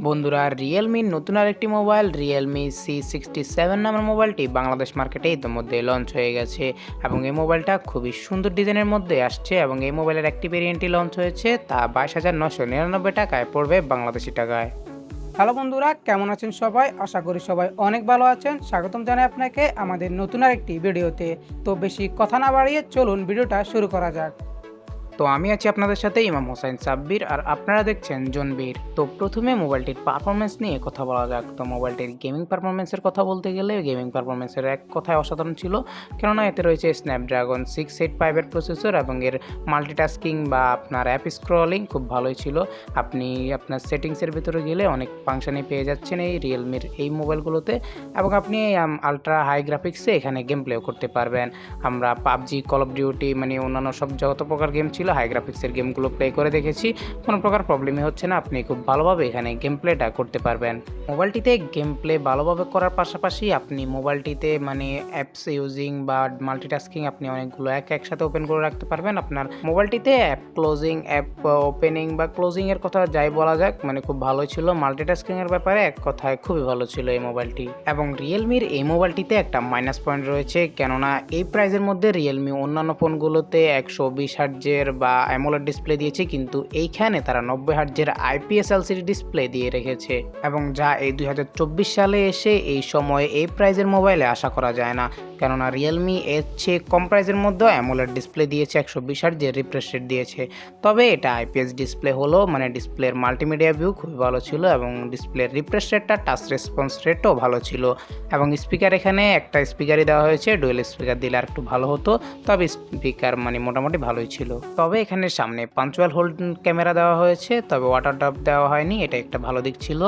বন্ধুরা রিয়েলমির নতুন আরেকটি মোবাইল Realme C67 নামের মোবাইলটি বাংলাদেশ মার্কেটে ইতিমধ্যে লঞ্চ হয়ে গেছে এবং এই মোবাইলটা খুবই সুন্দর ডিজাইনের মধ্যে আসছে এবং এই মোবাইলের একটি ভেরিয়েন্টই লঞ্চ হয়েছে তা 22,999 টাকায় পড়বে বাংলাদেশি টাকায়। হ্যালো বন্ধুরা, কেমন আছেন সবাই? আশা করি সবাই অনেক ভালো আছেন। স্বাগতম জানাই আপনাকে আমাদের নতুন আরেকটি ভিডিওতে। তো বেশি কথা না বাড়িয়ে চলুন ভিডিওটা শুরু করা যাক। তো আমি আছি আপনাদের সাথে ইমাম হোসেন সাব্বির আর আপনারা দেখছেন জোনবির। তো প্রথমে মোবাইলটির পারফরমেন্স নিয়ে কথা বলা যাক। তো মোবাইলটির গেমিং পারফরমেন্সের কথা বলতে গেলে গেমিং পারফরমেন্সের এক কথায় অসাধারণ ছিল, কেননা এতে রয়েছে স্ন্যাপড্রাগন 685 প্রসেসর এবং এর মাল্টিটাস্কিং বা আপনার অ্যাপ স্ক্রলিং খুব ভালোই ছিল। আপনি আপনার সেটিংসের ভিতরে গেলে অনেক ফাংশনই পেয়ে যাচ্ছেন এই রিয়েলমির এই মোবাইলগুলোতে এবং আপনি আলট্রা হাই গ্রাফিক্সে এখানে গেম প্লেও করতে পারবেন। আমরা পাবজি, কল অফ ডিউটি মানে অন্যান্য সব যত প্রকার গেম ছিল হাই গ্রাফিক্সের গেমগুলো প্লে করে দেখেছি, কোনো প্রকার প্রবলেমই হচ্ছে না। আপনি খুব ভালোভাবে এখানে গেম প্লেটা করতে পারবেন। মোবাইলটিতে গেম প্লে ভালোভাবে করার পাশাপাশি আপনি মোবাইলটিতে মানে অ্যাপস ইউজিং বা মাল্টিটাস্কিং আপনি অনেকগুলো একসাথে ওপেন করে রাখতে পারবেন। আপনার মোবাইলটিতে অ্যাপ ক্লোজিং, অ্যাপ ওপেনিং বা ক্লোজিং এর কথা যাই বলা যাক, মানে খুব ভালোই ছিল। মাল্টিটাস্কিং এর ব্যাপারে এক কথায় খুবই ভালো ছিল এই মোবাইলটি। এবং রিয়েলমির এই মোবাইলটিতে একটা মাইনাস পয়েন্ট রয়েছে, কেননা এই প্রাইজের মধ্যে রিয়েলমি অন্যান্য ফোনগুলোতে 120 হার্টজের বা অ্যামোলেড ডিসপ্লে দিয়েছে, কিন্তু এইখানে তারা 90 হার্টজের আইপিএস এলসিডি ডিসপ্লে দিয়ে রেখেছে এবং যা এই 2024 সালে এসে এই সময় এই প্রাইজের মোবাইলে আশা করা যায় না, কেননা রিয়েলমি এর চেয়ে কম প্রাইজের মধ্যে অ্যামোলেড ডিসপ্লে দিয়েছে, 120 হার্টজের রিফ্রেশ রেট দিয়েছে। তবে এটা আইপিএস ডিসপ্লে হলো, মানে ডিসপ্লের মাল্টিমিডিয়া ভিউ খুবই ভালো ছিল এবং ডিসপ্লের রিফ্রেশ রেটটা, টাচ রেসপন্স রেটও ভালো ছিল। এবং স্পিকার এখানে একটা স্পিকারই দেওয়া হয়েছে, ডুয়েল স্পিকার দিলে আর একটু ভালো হতো, তবে স্পিকার মানে মোটামুটি ভালোই ছিল। তবে এখানে সামনে পাঞ্চুয়াল হোল্ড ক্যামেরা দেওয়া হয়েছে, তবে ওয়াটার ড্রপ দেওয়া হয়নি, এটা একটা ভালো দিক ছিল।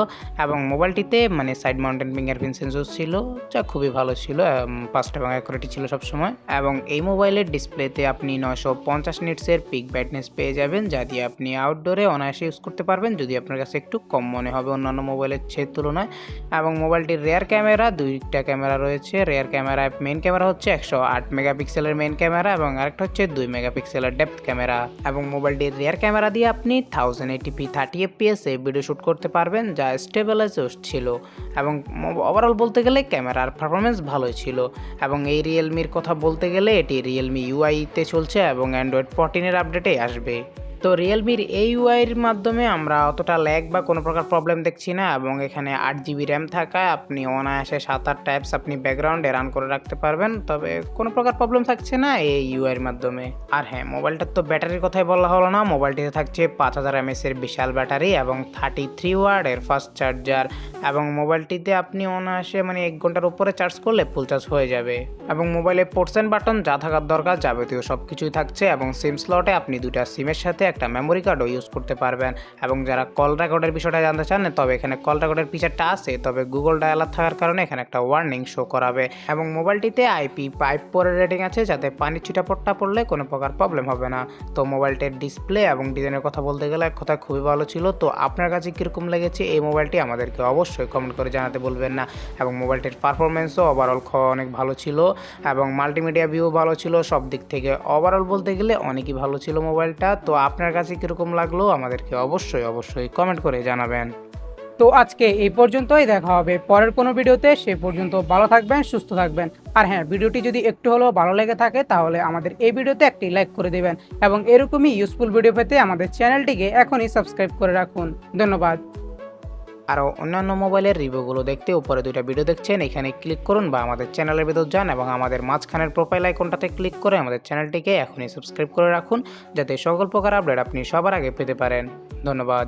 এবং মোবাইলটিতে মানে সাইড মাউন্টেন ফিঙ্গারপ্রিন্ট সেন্সর ছিল, যা খুবই ভালো ছিল, ফাস্ট এবং অ্যাকুরেটি ছিল সবসময়। এবং এই মোবাইলের ডিসপ্লেতে আপনি 950 নিটসের পিক ব্রাইটনেস পেয়ে যাবেন, যা দিয়ে আপনি আউটডোরে অনায়াসে ইউজ করতে পারবেন যদি আপনার কাছে একটু কম মনে হবে অন্যান্য মোবাইলের তুলনায়। এবং মোবাইলটির রেয়ার ক্যামেরা, দুইটা ক্যামেরা রয়েছে। রেয়ার ক্যামেরা মেইন ক্যামেরা হচ্ছে 108 মেগাপিক্সেলের মেইন ক্যামেরা এবং আরেকটা হচ্ছে 2 মেগাপিক্সেলের ডেপথ ক্যামেরা। এবং মোবাইলটির রেয়ার ক্যামেরা দিয়ে আপনি 1080p 30 fps এ ভিডিও শ্যুট করতে পারবেন, যা স্টেবিলাইজড ছিল। এবং ওভারঅল বলতে গেলে ক্যামেরার পারফরমেন্স ভালোই ছিল। এবং এই রিয়েলমির কথা বলতে গেলে এটি রিয়েলমি ইউআইতে চলছে এবং অ্যান্ড্রয়েড 14 এর আপডেটে আসবে। তো রিয়েলমির এই ইউআইয়ের মাধ্যমে আমরা অতটা ল্যাগ বা কোনো প্রকার প্রবলেম দেখছি না এবং এখানে 8 GB র্যাম থাকায় আপনি অনায়াসে 7-8 ট্যাবস আপনি ব্যাকগ্রাউন্ডে রান করে রাখতে পারবেন, তবে কোনো প্রকার প্রবলেম থাকছে না এই ইউআইয়ের মাধ্যমে। আর হ্যাঁ, মোবাইলটার তো ব্যাটারির কথাই বলা হলো না। মোবাইলটিতে থাকছে 5000 mAh এর বিশাল ব্যাটারি এবং 33 ওয়াটের ফাস্ট চার্জার এবং মোবাইলটিতে আপনি অনায়াসে মানে 1 ঘন্টার উপরে চার্জ করলে ফুল চার্জ হয়ে যাবে। এবং মোবাইলে পোর্টস এন্ড বাটন যা থাকার দরকার যাবতীয় সব কিছুই থাকছে এবং সিম স্লটে আপনি দুটা সিমের সাথে একটা মেমোরি কার্ডও ইউজ করতে পারবেন। এবং যারা কল রেকর্ডের বিষয়টা জানতে চান, তবে এখানে কল রেকর্ডের ফিচারটা আছে, তবে গুগল ডায়ালার থাকার কারণে এখানে একটা ওয়ার্নিং শো করাবে। এবং মোবাইলটিতে IP54 রেটিং আছে, যাতে পানি ছিটাপট্টা পড়লে কোনো প্রকার প্রবলেম হবে না। তো মোবাইলটির ডিসপ্লে এবং ডিজাইনের কথা বলতে গেলে এক কথা খুবই ভালো ছিল। তো আপনার কাছে কীরকম লেগেছে এই মোবাইলটি আমাদেরকে অবশ্যই কমেন্ট করে জানাতে বলবেন না। এবং মোবাইলটির পারফরমেন্সও ওভারঅল অনেক ভালো ছিল এবং মাল্টিমিডিয়া ভিউ ভালো ছিল, সব দিক থেকে ওভারঅল বলতে গেলে অনেকই ভালো ছিল মোবাইলটা। তো আপনার কাছে কীরকম লাগলো আমাদেরকে অবশ্যই কমেন্ট করে জানাবেন। তো আজকে এই পর্যন্তই, দেখা হবে পরের কোনো ভিডিওতে। সে পর্যন্ত ভালো থাকবেন, সুস্থ থাকবেন। আর হ্যাঁ, ভিডিওটি যদি একটু হলেও ভালো লেগে থাকে তাহলে আমাদের এই ভিডিওতে একটি লাইক করে দেবেন এবং এরকমই ইউজফুল ভিডিও পেতে আমাদের চ্যানেলটিকে এখনই সাবস্ক্রাইব করে রাখুন। ধন্যবাদ। আরও অন্যান্য মোবাইলের রিভিউগুলো দেখতে উপরে দুইটা ভিডিও দেখছেন, এখানে ক্লিক করুন বা আমাদের চ্যানেলের ভিতর যান এবং আমাদের মাঝখানের প্রোফাইল আইকনটাতে ক্লিক করে আমাদের চ্যানেলটিকে এখনই সাবস্ক্রাইব করে রাখুন, যাতে সকল প্রকার আপডেট আপনি সবার আগে পেতে পারেন। ধন্যবাদ।